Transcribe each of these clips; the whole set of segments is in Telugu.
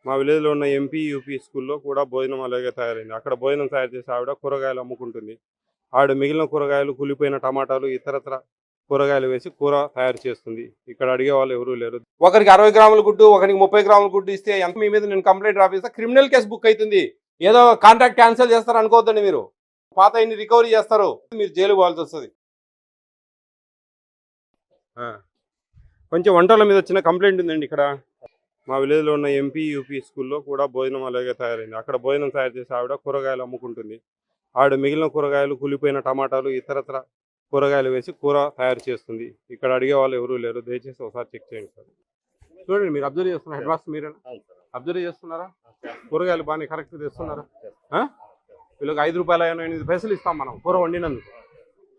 మా విలేజ్లో ఉన్న ఎంపీ యూపీ స్కూల్లో కూడా భోజనం అలాగే తయారైంది. అక్కడ భోజనం తయారు చేసే ఆవిడ కూరగాయలు అమ్ముకుంటుంది. ఆవిడ మిగిలిన కూరగాయలు, కుళ్ళిపోయిన టమాటాలు, ఇతరత్ర కూరగాయలు వేసి కూర తయారు చేస్తుంది. ఇక్కడ అడిగే వాళ్ళు ఎవరూ లేరు. ఒకరికి 60 గ్రాముల గుడ్డు, ఒకరికి 30 గ్రాముల గుడ్డు ఇస్తే ఎంత మీ మీద నేను కంప్లైంట్ రాపిస్తా, క్రిమినల్ కేసు బుక్ అవుతుంది. ఏదో కాంట్రాక్ట్ క్యాన్సిల్ చేస్తారు అనుకోవద్దండి. మీరు పాత ఇన్ని రికవరీ చేస్తారు, మీరు జైలు పోవాల్సి వస్తుంది. కొంచెం వంటల మీద వచ్చిన కంప్లైంట్ ఉందండి. ఇక్కడ మా విలేజ్లో ఉన్న ఎంపీ యూపీ స్కూల్లో కూడా భోజనం అలాగే తయారైంది. అక్కడ భోజనం తయారు చేసే ఆవిడ కూరగాయలు అమ్ముకుంటుంది. ఆవిడ మిగిలిన కూరగాయలు, కుళ్ళిపోయిన టమాటాలు, ఇతరత్ర కూరగాయలు వేసి కూర తయారు చేస్తుంది. ఇక్కడ అడిగే వాళ్ళు ఎవరూ లేరు. దయచేసి ఒకసారి చెక్ చేయండి సార్. చూడండి, మీరు అబ్జర్వ్ చేస్తున్నారు. హెడ్ మాస్టర్ మీరేనా అబ్జర్వ్ చేస్తున్నారా? కూరగాయలు బాగానే కరెక్ట్ తెస్తున్నారా? వీళ్ళకి 5 రూపాయలు 8 పైసలు ఇస్తాం మనం కూర వండినందుకు.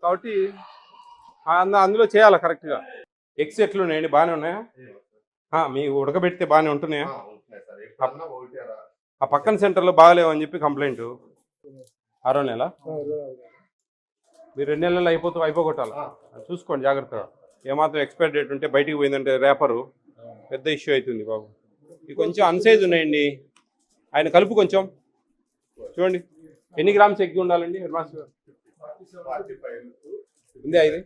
కాబట్టి అందులో చేయాలి కరెక్ట్గా. ఎగ్స్ ఎట్లున్నాయండి? బాగానే ఉన్నాయా? మీకు ఉడకబెడితే బాగానే ఉంటున్నాయా? ఆ పక్కన సెంటర్లో బాగాలేవని చెప్పి కంప్లైంట్. 6వ నెల మీరు 2 నెలలు అయిపోగొట్టాలి. చూసుకోండి జాగ్రత్తగా. ఏమాత్రం ఎక్స్పైర్ డేట్ ఉంటే బయటికి పోయిందంటే రేపరు పెద్ద ఇష్యూ అవుతుంది బాబు. ఇది కొంచెం అన్సైజ్ ఉన్నాయండి. ఆయన కలుపు కొంచెం చూడండి. ఎన్ని గ్రామ్స్ ఎగ్గి ఉండాలండి హెడ్ మాస్టర్? ఉంది 5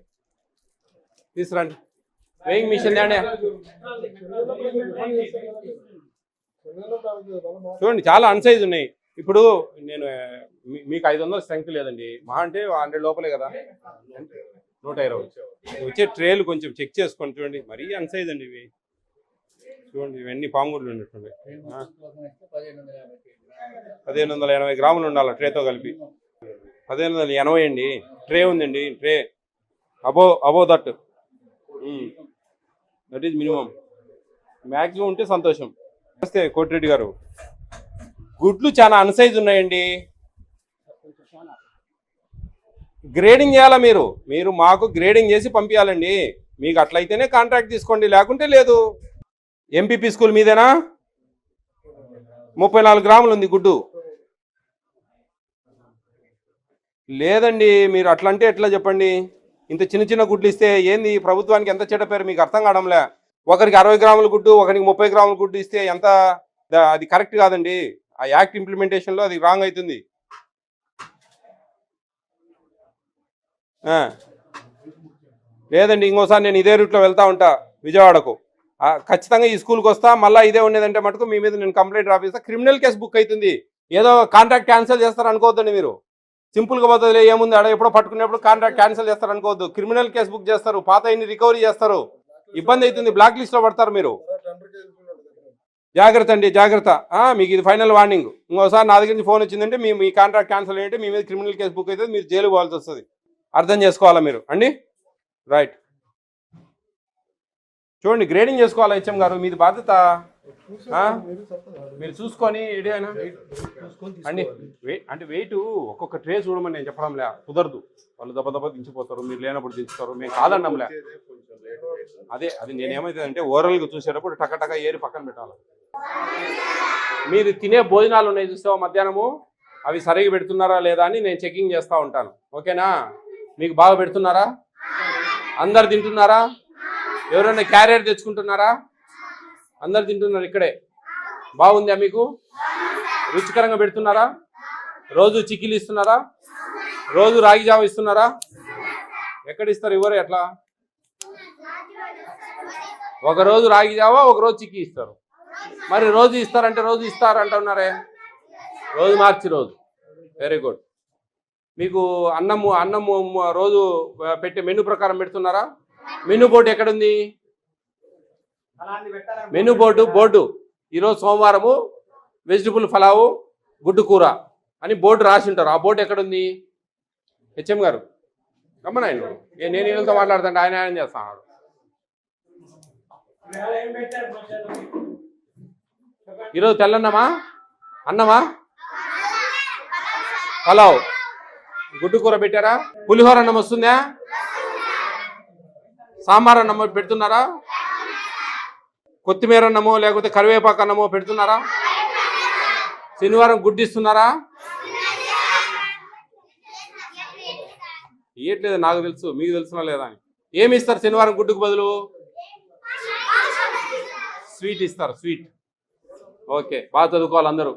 తీసుకురండి. వెయింగ్ మిషన్ అండి. చూడంండి చాలా అన్సైజ్ ఉన్నాయి. ఇప్పుడు నేను మీకు 500 స్ట్రెంగ్త్ లేదండి, మహా అంటే 100 లోపలే కదా. 120 వచ్చే ట్రేలు కొంచెం చెక్ చేసుకోండి. చూడండి మరీ అన్సైజ్ అండి ఇవి. చూడండి ఇవన్నీ పాముగుడ్లు ఉన్నట్టుండే. 1580 గ్రాములు ఉండాలి ట్రేతో కలిపి. 1580 అండి. ట్రే ఉందండి, tray above that is minimum. Maximum ఉంటే సంతోషం. నమస్తే కోటిరెడ్డి గారు. గుడ్లు చాలా అన్సైజ్ ఉన్నాయండి. గ్రేడింగ్ చేయాలా మీరు మాకు గ్రేడింగ్ చేసి పంపించాలండి. మీకు అట్లయితేనే కాంట్రాక్ట్ తీసుకోండి, లేకుంటే లేదు. ఎంపీపీ స్కూల్ మీదేనా? 34 గ్రాములు ఉంది గుడ్డు. లేదండి, మీరు అట్లంటే ఎట్లా చెప్పండి? ఇంత చిన్న చిన్న గుడ్లు ఇస్తే ఏంది ప్రభుత్వానికి ఎంత చెడ్డ పేరు మీకు అర్థం కావడంలే. ఒకరికి 60 గ్రాముల గుడ్డు, ఒకరికి 30 గ్రాముల గుడ్డు ఇస్తే ఎంత, అది కరెక్ట్ కాదండి. ఆ యాక్ట్ ఇంప్లిమెంటేషన్లో అది రాంగ్ అవుతుంది. లేదండి, ఇంకోసారి నేను ఇదే రూట్లో వెళ్తా ఉంటా విజయవాడకు. ఖచ్చితంగా ఈ స్కూల్కి వస్తా. మళ్ళీ ఇదే ఉండేదంటే మటుకు మీ మీద నేను కంప్లైంట్ రాపిస్తా, క్రిమినల్ కేసు బుక్ అవుతుంది. ఏదో కాంట్రాక్ట్ క్యాన్సిల్ చేస్తారు అనుకోవద్దండి. మీరు సింపుల్గా పోతుంది, ఏముంది ఆడ ఎప్పుడో పట్టుకునేప్పుడు కాంట్రాక్ట్ క్యాన్సిల్ చేస్తారు అనుకోవద్దు. క్రిమినల్ కేసు బుక్ చేస్తారు, పాత ఇన్ని రికవరీ చేస్తారు, ఇబ్బంది అవుతుంది, బ్లాక్ లిస్ట్లో పడతారు మీరు. జాగ్రత్త అండి, జాగ్రత్త. మీకు ఇది ఫైనల్ వార్నింగ్. ఇంకోసారి నా దగ్గర నుంచి ఫోన్ వచ్చిందంటే మీ కాంట్రాక్ట్ క్యాన్సిల్ అయ్యంటే మీ మీద క్రిమినల్ కేసు బుక్ అవుతుంది, మీరు జైలు పోవాల్సి వస్తుంది. అర్థం చేసుకోవాలా మీరు అండి? రైట్. చూడండి, గ్రేడింగ్ చేసుకోవాలా హెచ్ఎం గారు, మీది బాధ్యత. మీరు చూసుకొని ఏడైనా అండి అంటే వెయిట్ ఒక్కొక్క ట్రే చూడమని నేను చెప్పడంలే, కుదరదు. వాళ్ళు దెబ్బ దించిపోతారు, మీరు లేనప్పుడు దించుతారు. మేము కాదన్నాంలే. అది నేనేమవుతుందంటే ఓవరాల్గా చూసేటప్పుడు టక ఏరి పక్కన పెట్టాలి. మీరు తినే భోజనాలు ఉన్నాయి చూస్తావా మధ్యాహ్నము, అవి సరిగా పెడుతున్నారా లేదా అని నేను చెకింగ్ చేస్తూ ఉంటాను. ఓకేనా? మీకు బాగా పెడుతున్నారా? అందరు తింటున్నారా? ఎవరైనా క్యారియర్ తెచ్చుకుంటున్నారా? అందరు తింటున్నారు ఇక్కడే. బాగుందా మీకు? రుచికరంగా పెడుతున్నారా? రోజు చిక్కీలు ఇస్తున్నారా? రోజు రాగి జావ ఇస్తున్నారా? ఎక్కడ ఇస్తారు? ఇవ్వరు. ఎట్లా? ఒకరోజు రాగి జావ, ఒకరోజు చిక్కీ ఇస్తారు. మరి రోజు ఇస్తారంటే రోజు ఇస్తారంటున్నారే, రోజు మార్చి రోజు. Very good. మీకు అన్నము రోజు పెట్టే మెనూ ప్రకారం పెడుతున్నారా? మెనూ బోర్డు ఎక్కడుంది? మెనూ బోర్డు ఈరోజు సోమవారము వెజిటబుల్ పలావు గుడ్డు కూర అని బోర్డు రాసి ఉంటారు. ఆ బోర్డు ఎక్కడుంది? హెచ్ఎం గారు రమ్మని ఆయన. నేను వీళ్ళతో మాట్లాడుతుంటే ఆయన చేస్తాను. ఈరోజు తెల్లన్నమా, అన్నమా, పలావ్, గుడ్డు కూర పెట్టారా? పులిహోర అన్నం వస్తుందా? సాంబార్ అన్నమో పెడుతున్నారా? కొత్తిమీర అన్నమో లేకపోతే కరివేపాకు అన్నమో పెడుతున్నారా? శనివారం గుడ్డు ఇస్తున్నారా? ఇయ్యట్లేదు, నాకు తెలుసు, మీకు తెలుసునా లేదా అని. ఏమి ఇస్తారు శనివారం గుడ్డుకు బదులు? స్వీట్ ఇస్తారు. స్వీట్ ఓకే బాగా చదువుకోవాలి అందరూ.